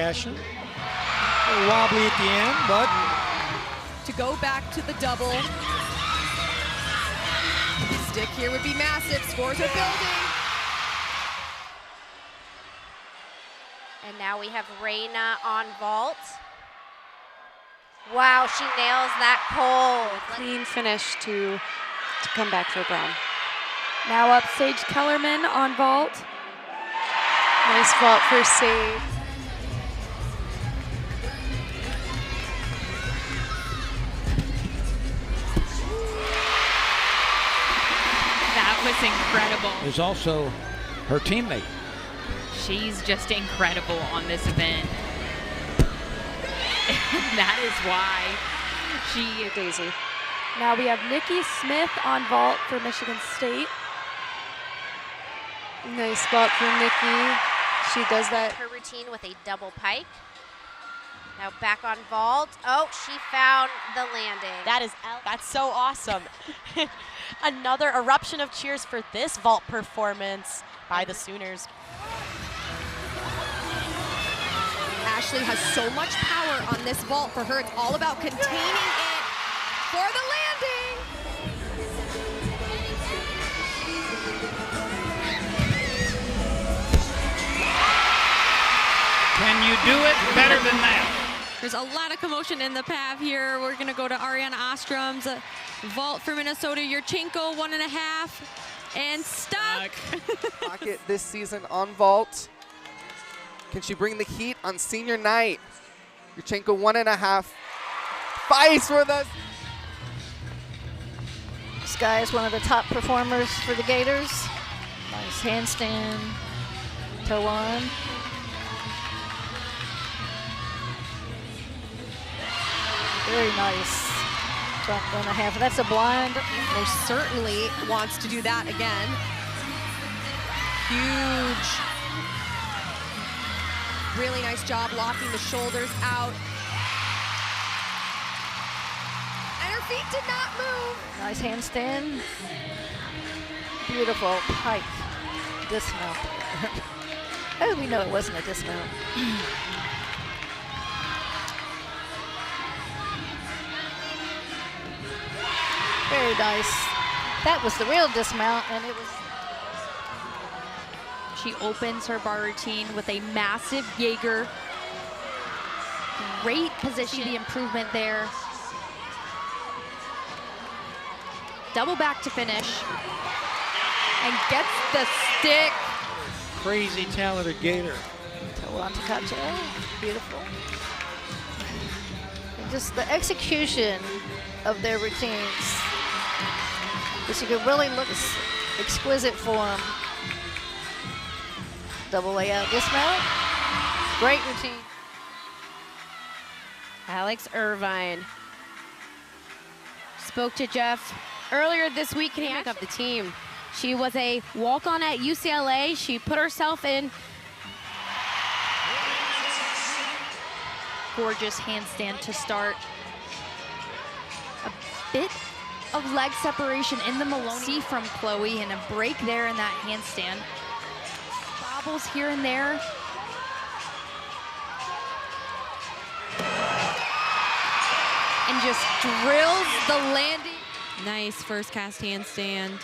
fashion. A little wobbly at the end, but to go back to the double. Stick here would be massive. Scores are building. And now we have Reina on vault. Wow, she nails that pole. Clean finish to come back for Brown. Now up Sage Kellerman on vault. Nice vault for Sage. That was incredible. there's also her teammate. She's just incredible on this event. And that is why she is Daisy. Now we have Nikki Smith on vault for Michigan State. Nice vault for Nikki. She does that. Her routine with a double pike. Now back on vault. Oh, she found the landing. That's so awesome. Another eruption of cheers for this vault performance by the Sooners. Ashley has so much power on this vault. For her, it's all about containing it for the landing. Can you do it better than that? There's a lot of commotion in the pav here. We're gonna go to Ariana Ostrom's vault for Minnesota. Yurchenko 1.5 and stuck. Pocket this season on vault. Can she bring the heat on senior night? Yurchenko 1.5. Fights for the. This guy is one of the top performers for the Gators. Nice handstand, toe on. Very nice. Front 1.5. That's a blind. Most certainly wants to do that again. Huge. Really nice job locking the shoulders out. And her feet did not move. Nice handstand. Beautiful pike. Dismount. How did we know it wasn't a dismount? Very nice. That was the real dismount, and it was. She opens her bar routine with a massive Jaeger. Great position, the improvement there. Double back to finish. And gets the stick. Crazy talented Gator. Toe on to Kache. Beautiful. And just the execution of their routines. Because you could really look at exquisite form. Double layout dismount. Great routine. Alex Irvine spoke to Jeff earlier this week of the team. She was a walk-on at UCLA. She put herself in. Gorgeous handstand to start. A bit of leg separation in the Maloney. See from Chloe and a break there in that handstand. Bobbles here and there. And just drills the landing. Nice first cast handstand.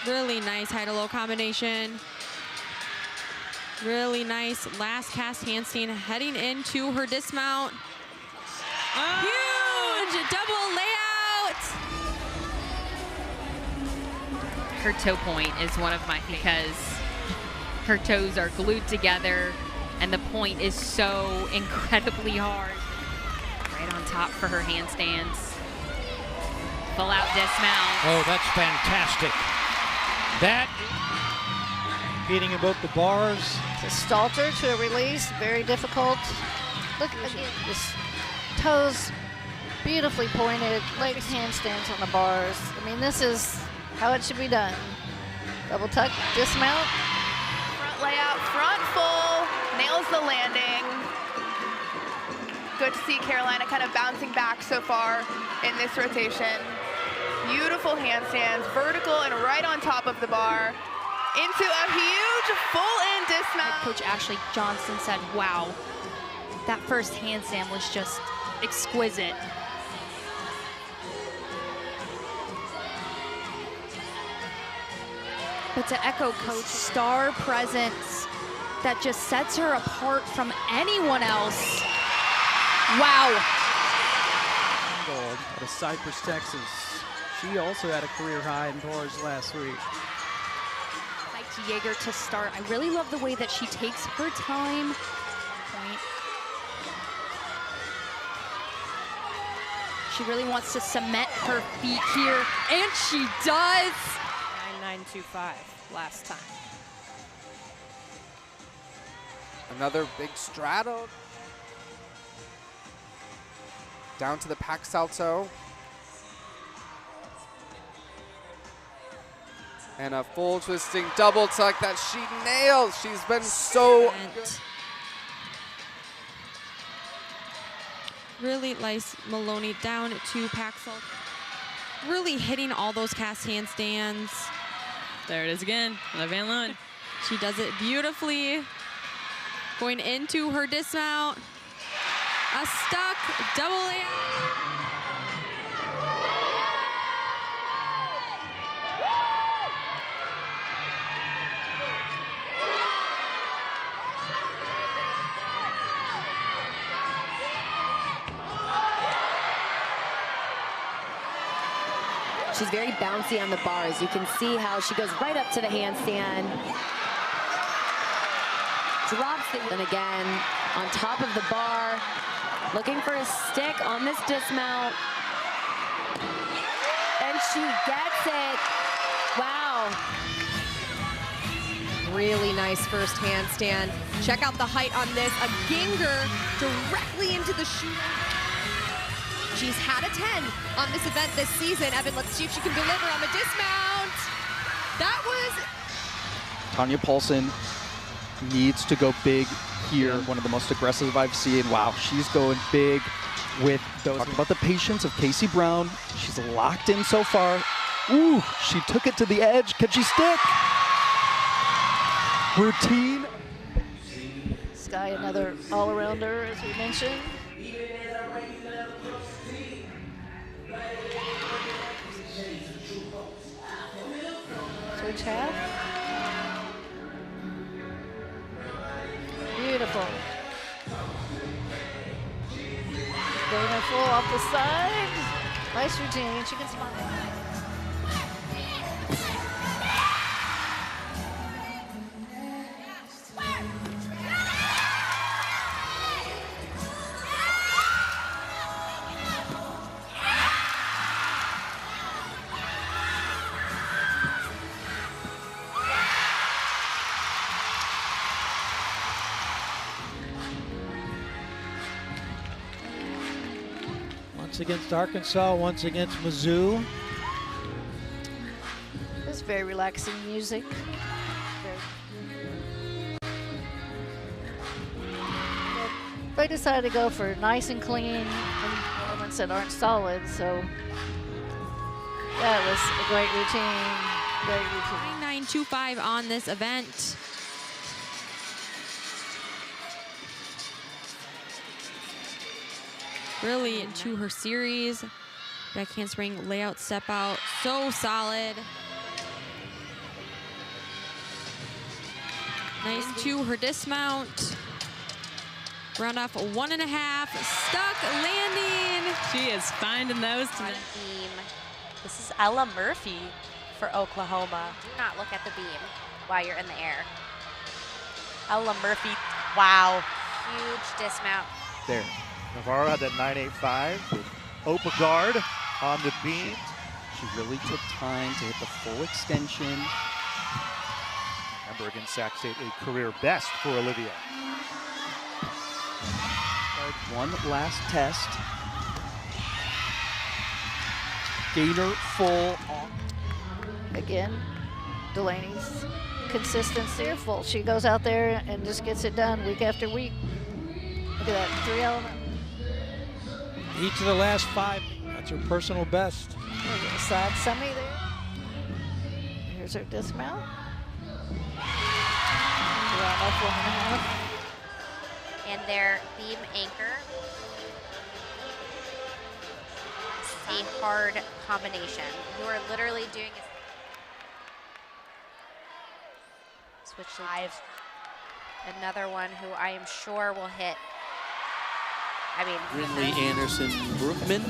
Really nice high to low combination. Really nice last cast handstand heading into her dismount. Huge double layout. her toe point is one of my, because her toes are glued together and the point is so incredibly hard. Right on top for her handstands. Full out dismount. Oh, that's fantastic. That, beating in both the bars. It's a stalter to a release, very difficult. Look again, this toes beautifully pointed, legs handstands on the bars. I mean, this is how it should be done. Double tuck, dismount. Front layout, front full, nails the landing. Good to see Carolina kind of bouncing back so far in this rotation. Beautiful handstands, vertical and right on top of the bar. into a huge full-in dismount. Head coach Ashley Johnson said, wow, that first handstand was just exquisite. But to echo Coach, star presence that just sets her apart from anyone else. Wow. Gold out of Cypress, Texas. She also had a career high in bars last week. Like Jaeger to start. I really love the way that she takes her time. Point. She really wants to cement her feet here, and she does. 9925 last time. Another big straddle. Down to the pack salto. And a full twisting double tuck that she nails. She's been so good. Really nice Maloney down to Paxel. Really hitting all those cast handstands. There it is again, another Van Loon. She does it beautifully. Going into her dismount. A stuck double layout. She's very bouncy on the bars. You can see how she goes right up to the handstand. Drops it, and again, on top of the bar, looking for a stick on this dismount. And she gets it. Wow. Really nice first handstand. Check out the height on this. A ginger directly into the shoe. She's had a 10 on this event this season. Evan, let's see if she can deliver on the dismount. That was... Tanya Paulson needs to go big here. One of the most aggressive I've seen. Wow, she's going big with those. Talking about the patience of Casey Brown. She's locked in so far. Ooh, she took it to the edge. Can she stick? Routine. Sky, another all-arounder, as we mentioned. Switch half. Beautiful. Going her full off the side. Nice routine. She can smile. Once against Arkansas, once against Mizzou. It's very relaxing music. They decided to go for nice and clean and elements that aren't solid, so that was a great routine. Great routine. 9925 on this event. Really into her series. Back handspring, layout, step out. So solid. Nice to her dismount. Round off 1.5. Stuck landing. She is finding those to the beam. This is Ella Murphy for Oklahoma. Do not look at the beam while you're in the air. Ella Murphy, wow. Huge dismount. There. Navarro had that 985 with Opa guard on the beam. She really took time to hit the full extension. Remember, against Sac State, a career best for Olivia. One last test. Gator full. Again, Delaney's consistency full. She goes out there and just gets it done week after week. Look at that, 3 element. Each of the last 5, that's her personal best. Look at the side semi there. Here's her dismount. around off 1.5. And their beam anchor. A hard combination. You are literally doing a switch to 5. Another one who I am sure will hit. I mean, Ridley Anderson Brookman,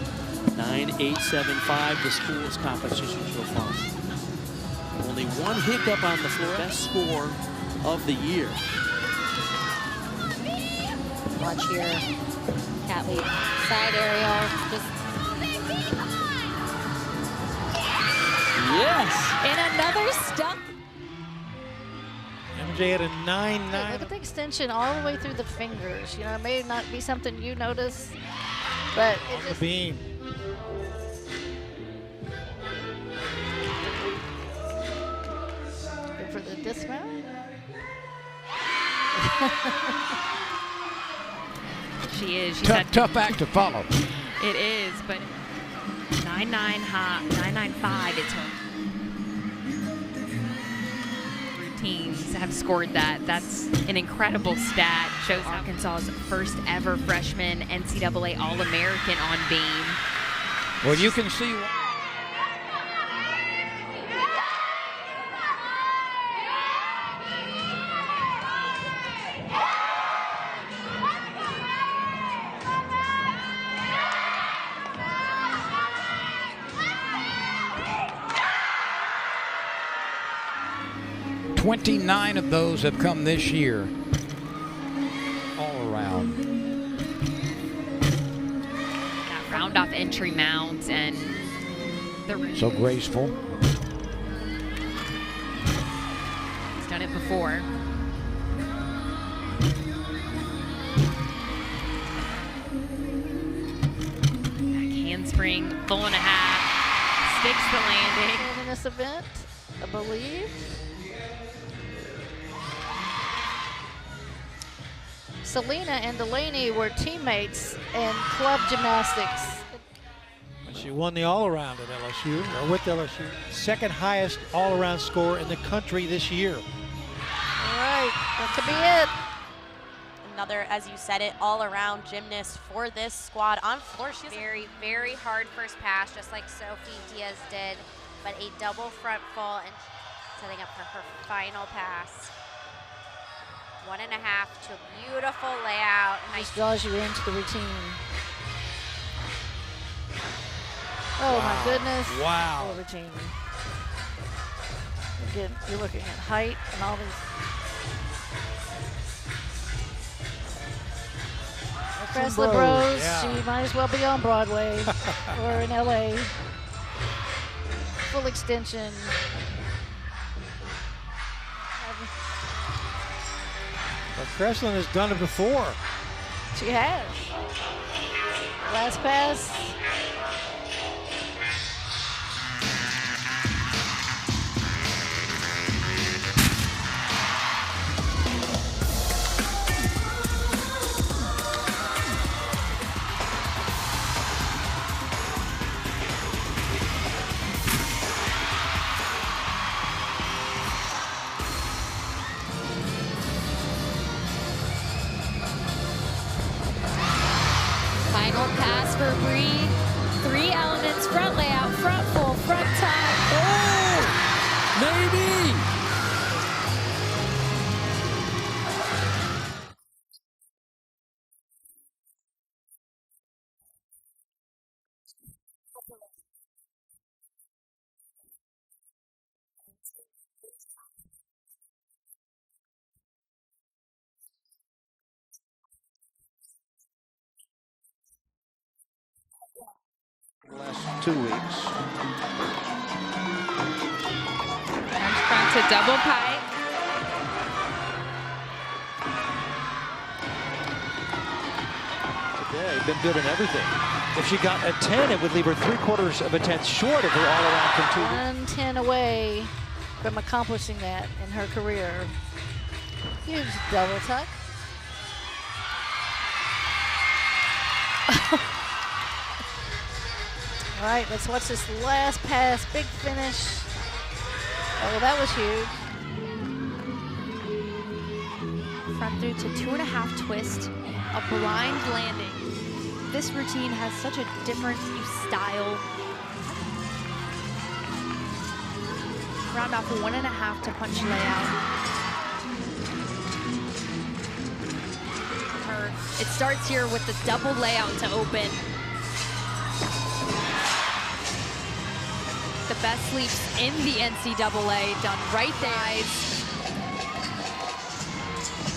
9.875, the school's competition so far. Only one hiccup on the floor. Best score of the year. Watch here. Cat lead. Side aerial. Just. Yes. And another stump. MJ at a 9-9. Look at the extension all the way through the fingers. You know, it may not be something you notice, but it On just. the beam. Good for the dismount. She is. She's Tough act to follow. It is, but 9.9 hot, 9.95 it's her. Routines have scored that. That's an incredible stat. Shows Arkansas's first ever freshman NCAA All-American on beam. Well, you can see. 29 of those have come this year, all around. That round off entry mount and the So graceful. He's done it before. Back handspring, full and a half, sticks the landing. In this event, I believe. Selena and Delaney were teammates in club gymnastics. And she won the all-around at LSU, or with LSU. Second highest all-around score in the country this year. All right, that could be it. Another, as you said it, all-around gymnast for this squad on floor. She's Very, very hard first pass, just like Sophie Diaz did, but a double front full and setting up for her final pass. 1.5 to a beautiful layout. Nice. Draws you into the routine. Oh my goodness. Wow. Full routine. Again, you're looking at height and all these. Cressler Bros, yeah. She might as well be on Broadway or in LA. Full extension. But Kreslin has done it before. She has. Last pass. Final pass for Bree. 3 elements, front layout, front full, front top. Oh, maybe. The last 2 weeks. French front to double pike. Today, been good in everything. If she got a 10, it would leave her 3/4 of a tenth short of her all-around from 2 weeks. 110 away from accomplishing that in her career. Huge double tuck. All right, let's watch this last pass. Big finish. Oh, that was huge. front through to 2.5 twist, a blind landing. This routine has such a different style. Round off 1.5 to punch layout. It starts here with the double layout to open. The best leaps in the NCAA done right there.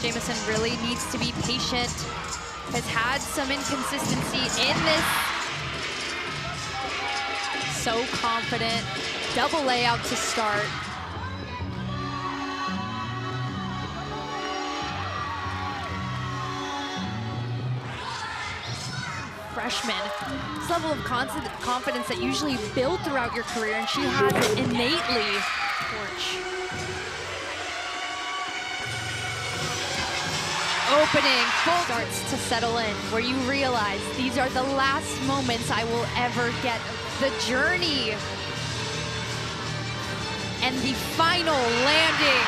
Jamison really needs to be patient. Has had some inconsistency in this. So confident. Double layout to start. Freshman. This level of confidence that usually build throughout your career, and she has it innately. Torch. Opening, full starts to settle in, where you realize these are the last moments I will ever get. The journey. And the final landing.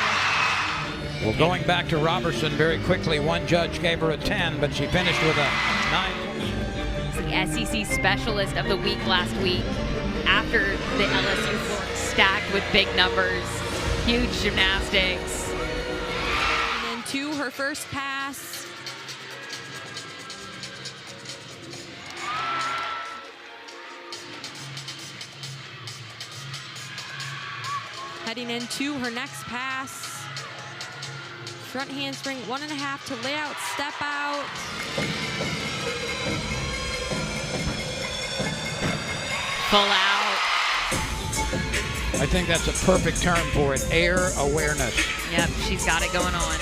Well, going back to Roberson very quickly, one judge gave her a 10, but she finished with a 9. The SEC Specialist of the Week last week after the LSU floor stacked with big numbers, huge gymnastics. And into her first pass. Heading into her next pass. Front handspring, 1.5 to layout, step out. Full out. I think that's a perfect term for it, air awareness. Yep, she's got it going on.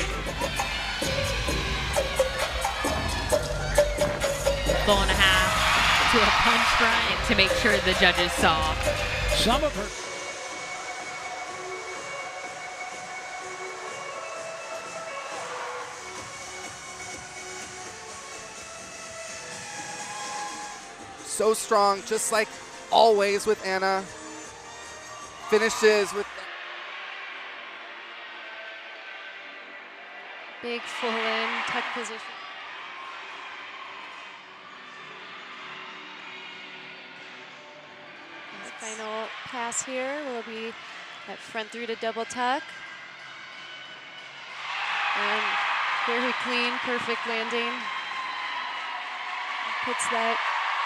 Full and a half to a punch front to make sure the judges saw. Some of her. So strong, just like always with Anna. Finishes with Big full in, tuck position. The final pass here will be that front through to double tuck. And very clean, perfect landing. Puts that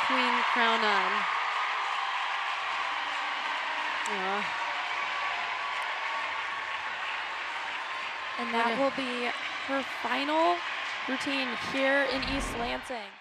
queen crown on. And that will be her final routine here in East Lansing.